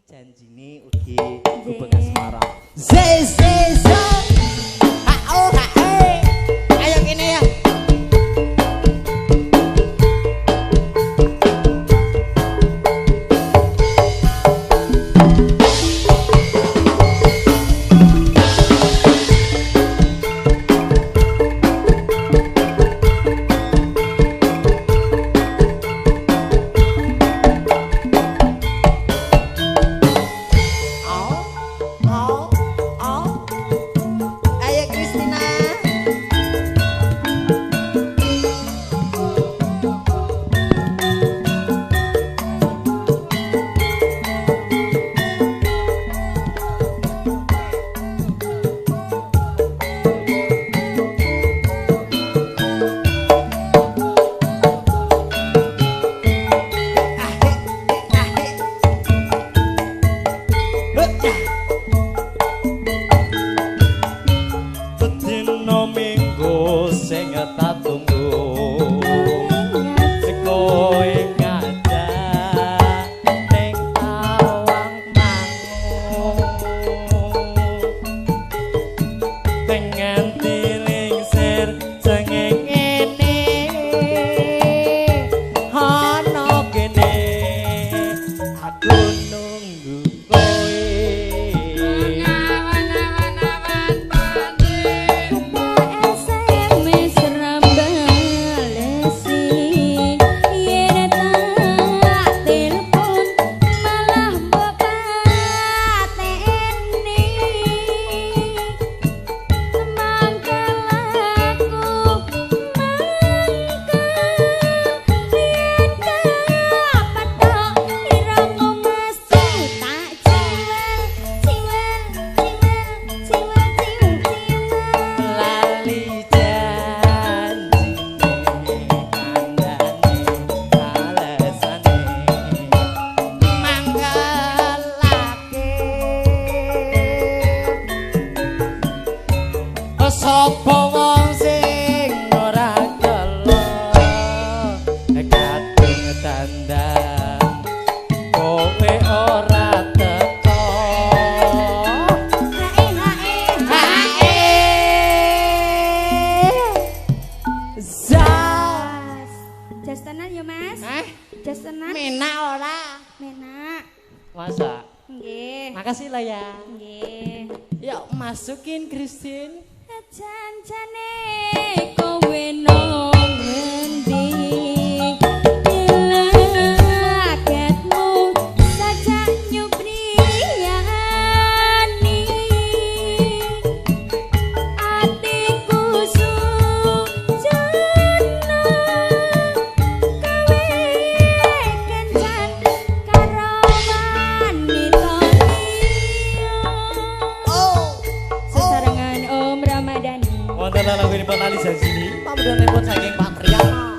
janjine ugi Gubeng Semarang. Zezeza. Hao hae. Ayo kene ya. Masukin Christine janjane kowe nang ngendi ilaketmu saja nyupriyani atiku sujana kowe kencan karo wanita wonten lagunipun Ali Janjini pamedhanipun saking Pak Triana.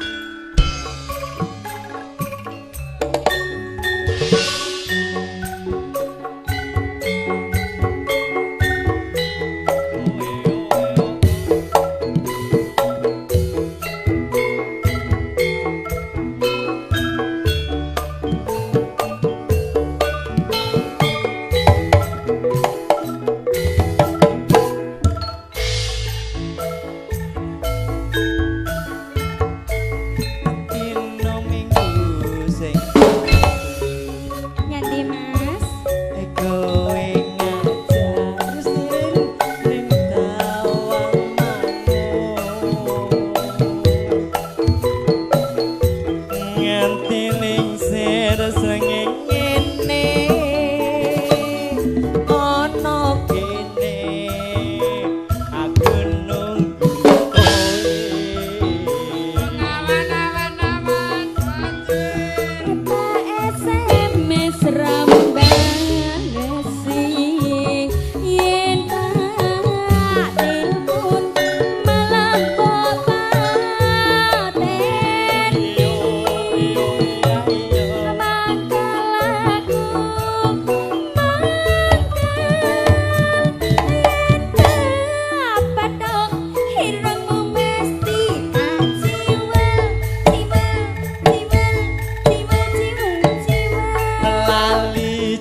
Lali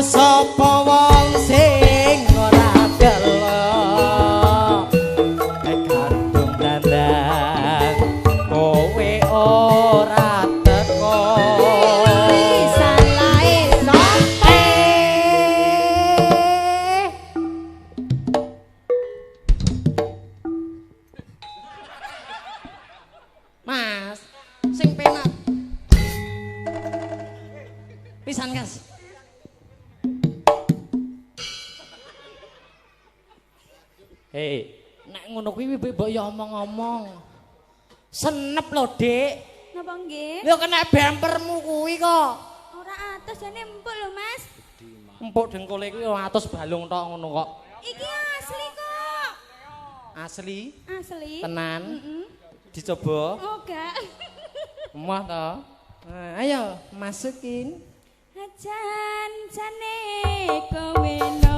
sapa wong sing ora delok kandung dandang kowe ora teko salahe sampe Mas sing penak pisan Kas. Hei, nek ngono kuwi mbok ya omong-omong. Senep lho, Dik. napa nggih Lho kena bempermu kuwi kok. ora atos jane empuk lho Mas Empuk dengkule kuwi ora atus balung tok ngono kok. iki asli kok Asli, asli tenan. heeh Dicoba. oh gak Emah to. Nah, ayo masukin. ajan jane kowe no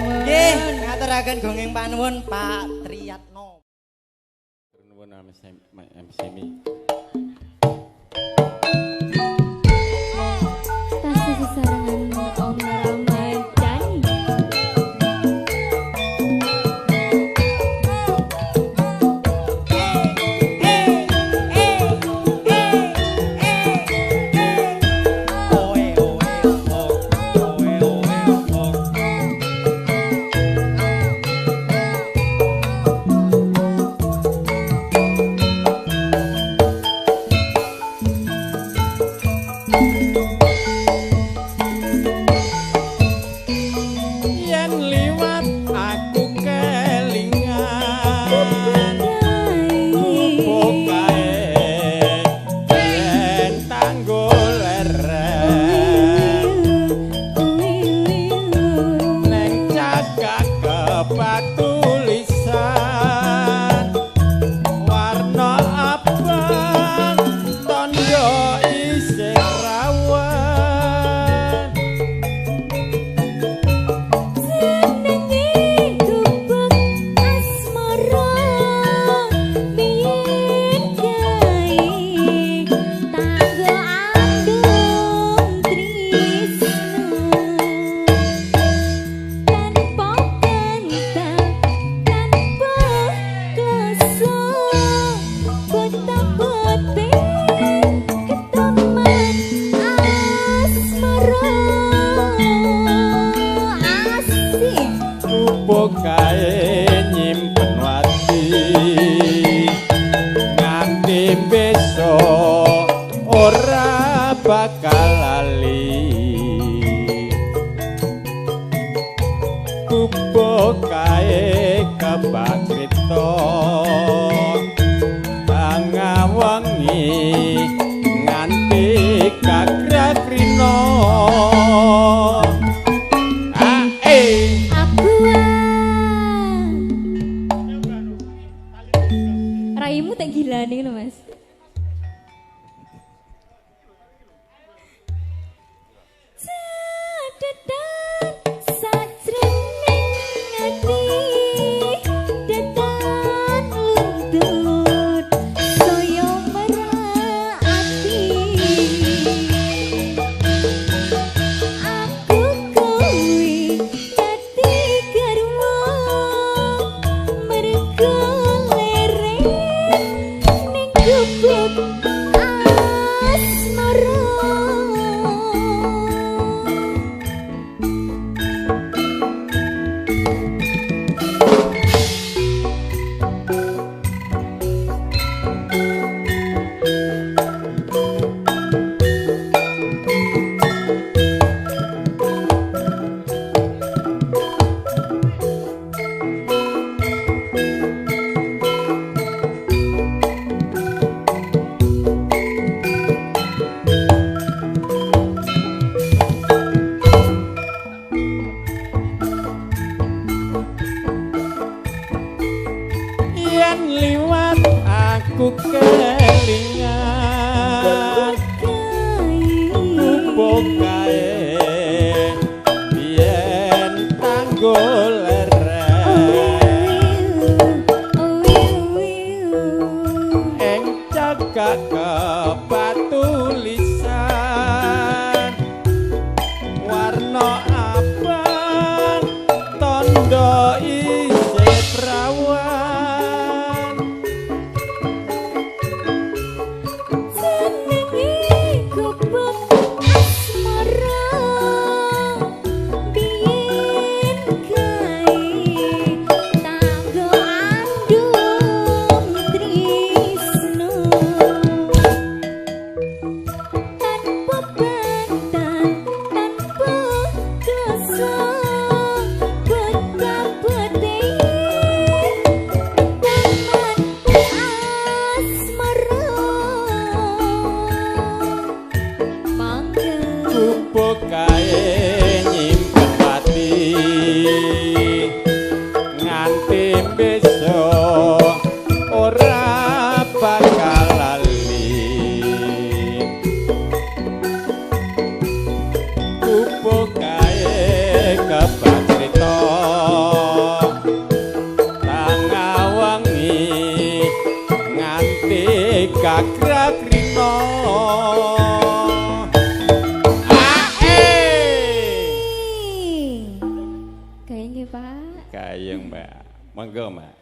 Ngaturaken gongeng panuwun Pak Triyatno. Nuwun MCMI. Pasti sesarangan Om Ramadhani. Kae nyimpen wati nganti besok ora bakal lali bubuk kae kebakrito bangawangi nganti kagrakrino Raimu tak gila nih loh Mas. Good. aku kelingan kupuk kae biyen tanggul eng cagak kepatulisan warna abang tondo isih prawan jenenge kupuk asmara biyen kae tanggo andung tresno tanpa bantah tanpa dosa betapete taman asmara mangga kupuk kae nyimpen pati nganti besok ora bakal lali kupuk kae kebak crita tangawangi nganti kakrakrina kayaknya Pak kayeng mbak monggo mbak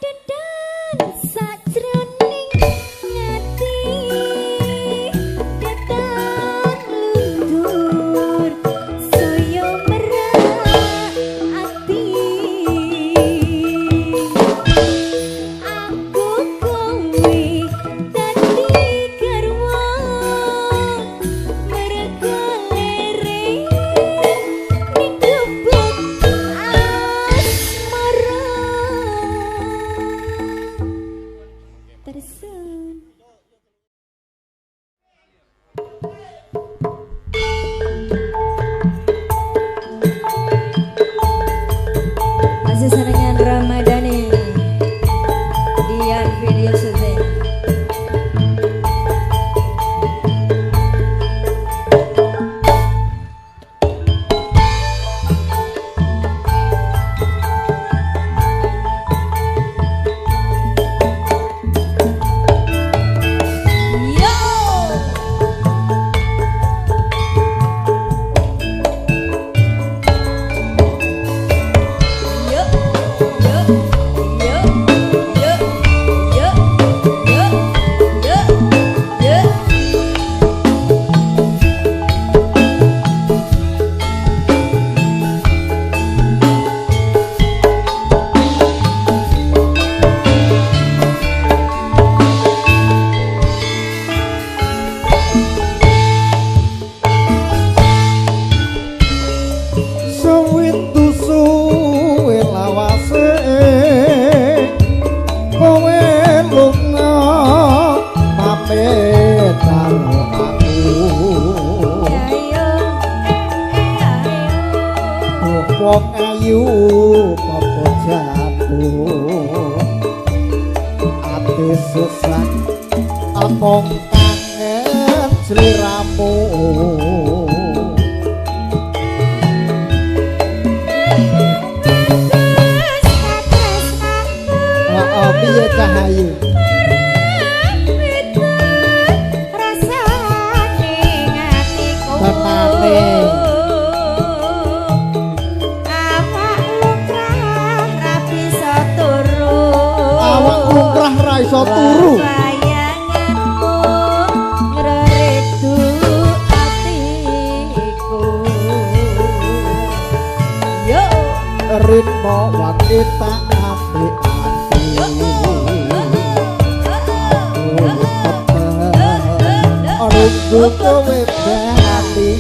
dedan sajroning ngati dedan lundur saya merak ati aku kowe dadi garwa merga lereng ning gubuk asmara tersun masih senengan Ramadhani Dian video syuting Sewindu suwe lawase kowe lunga pamit karo aku ayo wong ayu apa jatuh ati susah among kangen sliramu piye cahayu tenane awak lumrah ra iso turu bayanganmu ngreredu atiku yo ritmo wanita apik Runggu kowe bali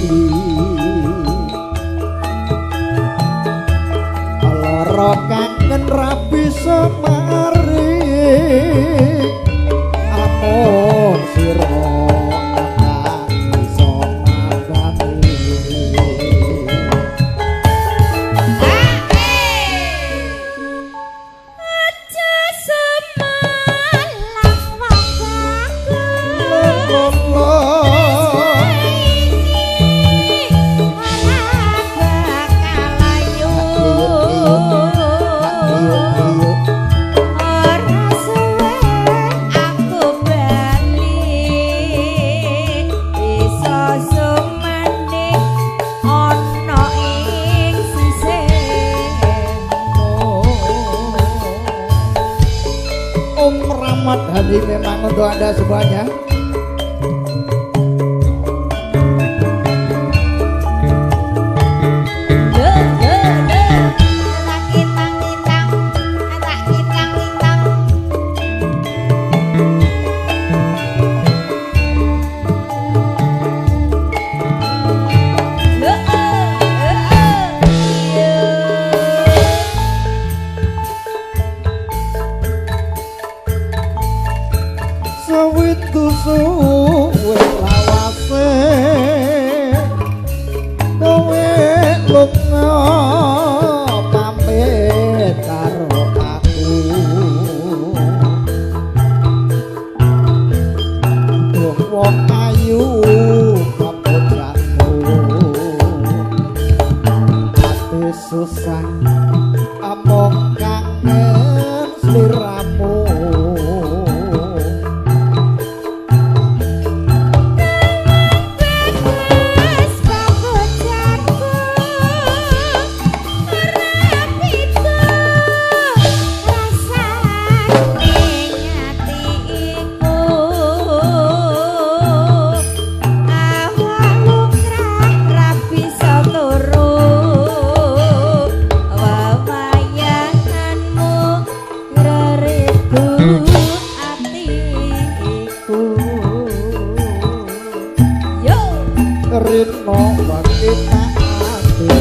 lara kangen ra bisa mari amon sira tak iso nabani aja semar Ini memang untuk Anda semuanya. Suwe lawase kowe lunga pamit karo aku wong ayu kapojanku ati susah among kangen sliramu. Rino wakita ati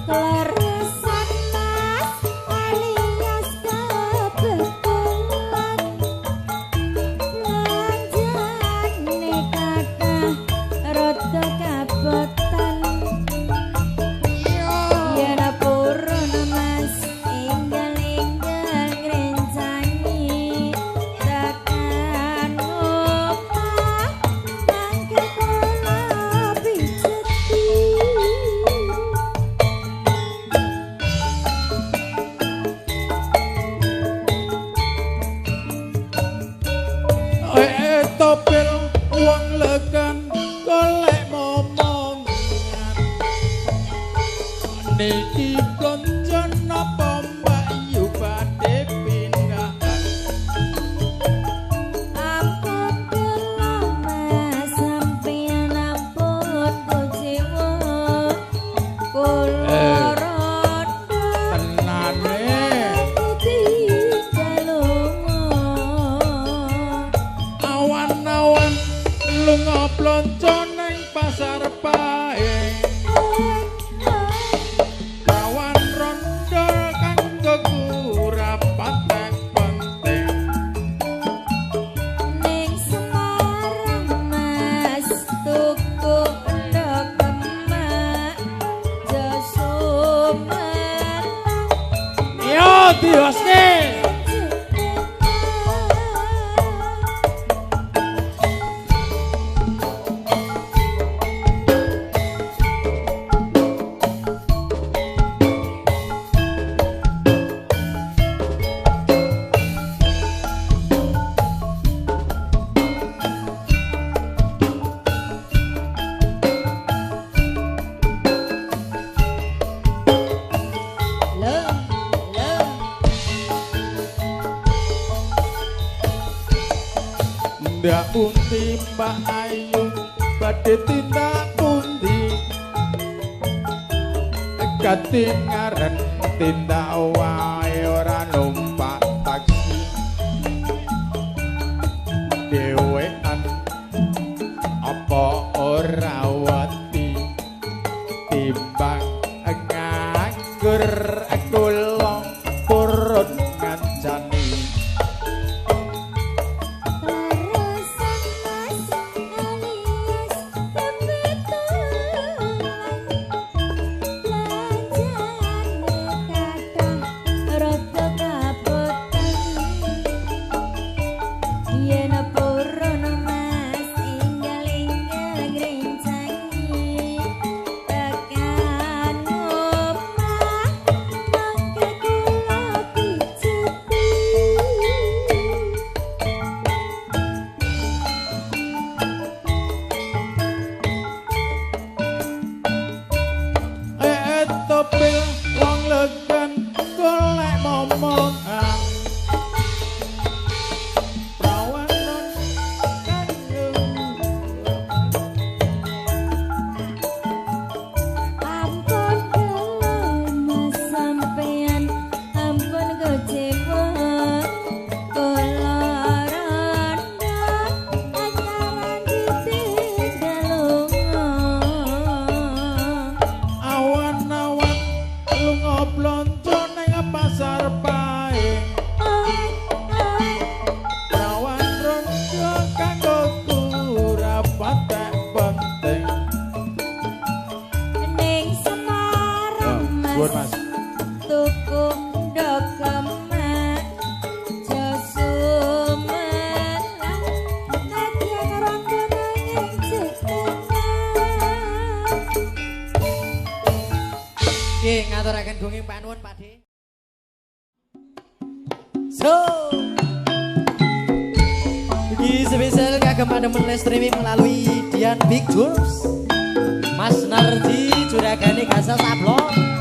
Leresan mas alias kebetulan Ndak pundi Mbak Ayu badhe tindak pundi katingaran tindak wae ora numpak taksi dhewean apa ora wati timbang nganggur kula purun ngancani ngaturaken gunging panuwun Pakde. So ini spesial kagem pandemen streaming melalui Dian Big Tours Mas Nardi Juragane Gasa Sablon.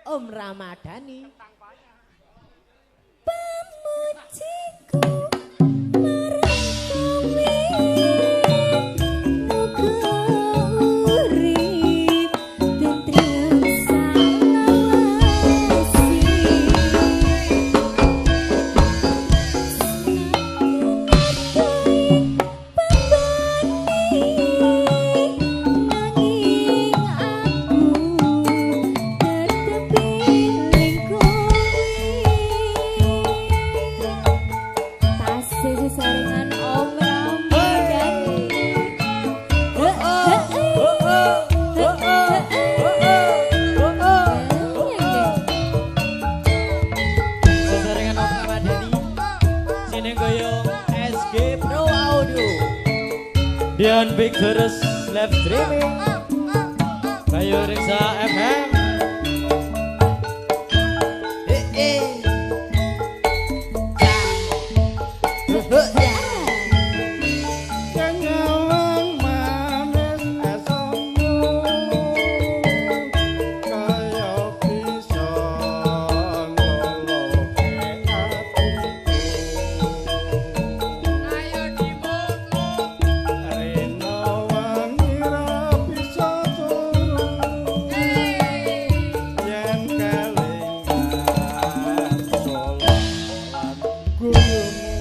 Om Ramadhani. Pemujiku marang kowe muga urip tentrem salawasi. Dian Pictures live streaming Bayu Riksa FM. Kenyawang manis esomu kaya bisa ngoloke atiku. Rena wangi ra bisa turu yen kelingan solan guyumu.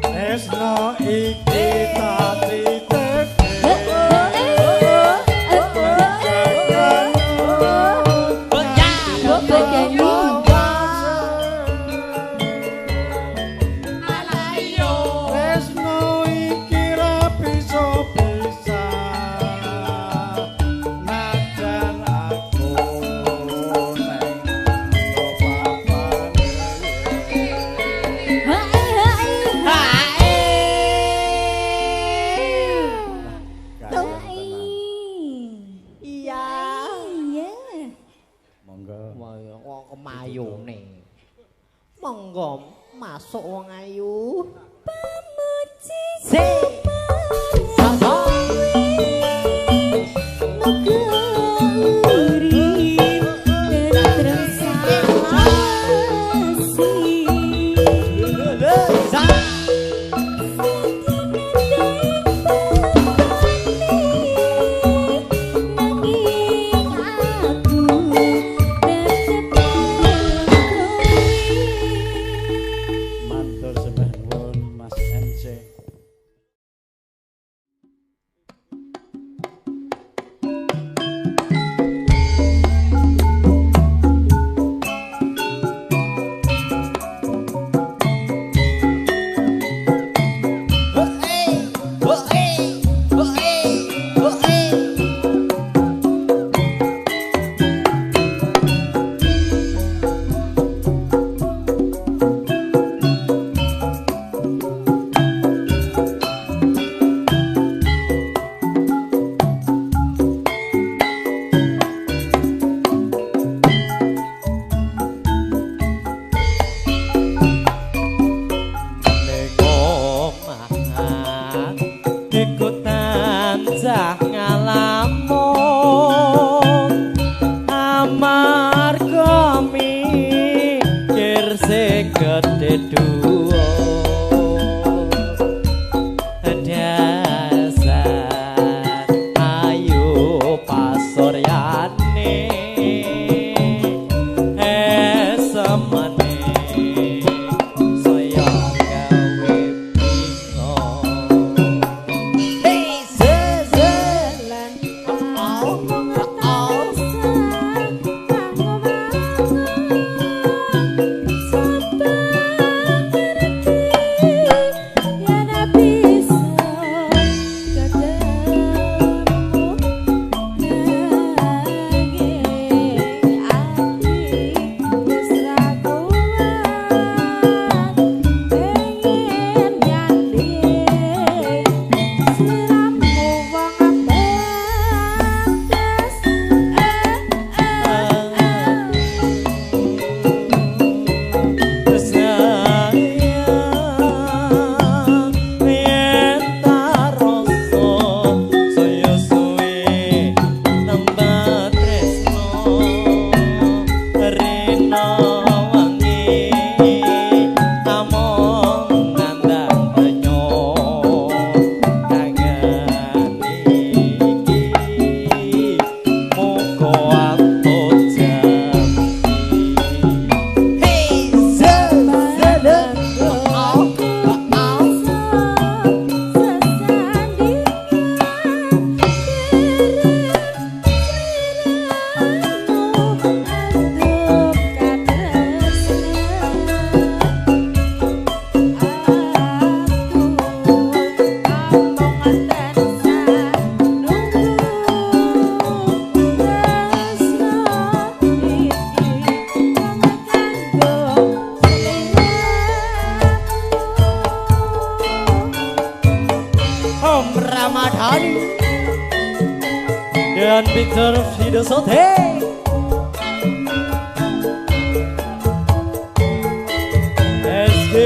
Tresno iki tadi Tresno iki ra bisa bisa najan aku neng papane. Monggo. Wong kemayune. Monggo masuk wong ayu. Matur sembah nuwun Mas MC.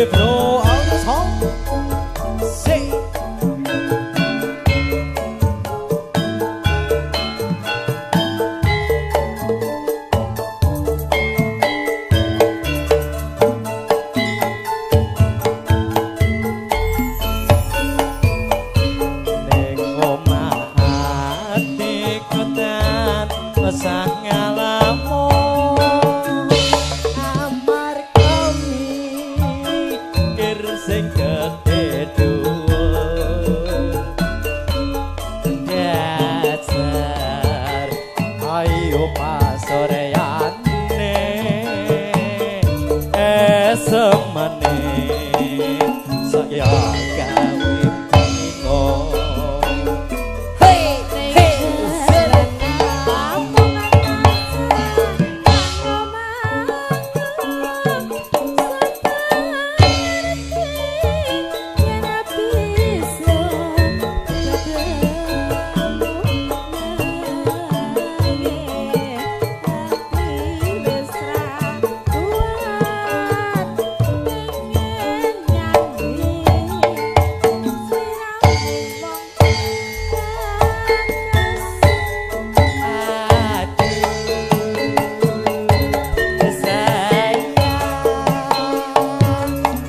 blow out the song. Say. Ayo pas sore ya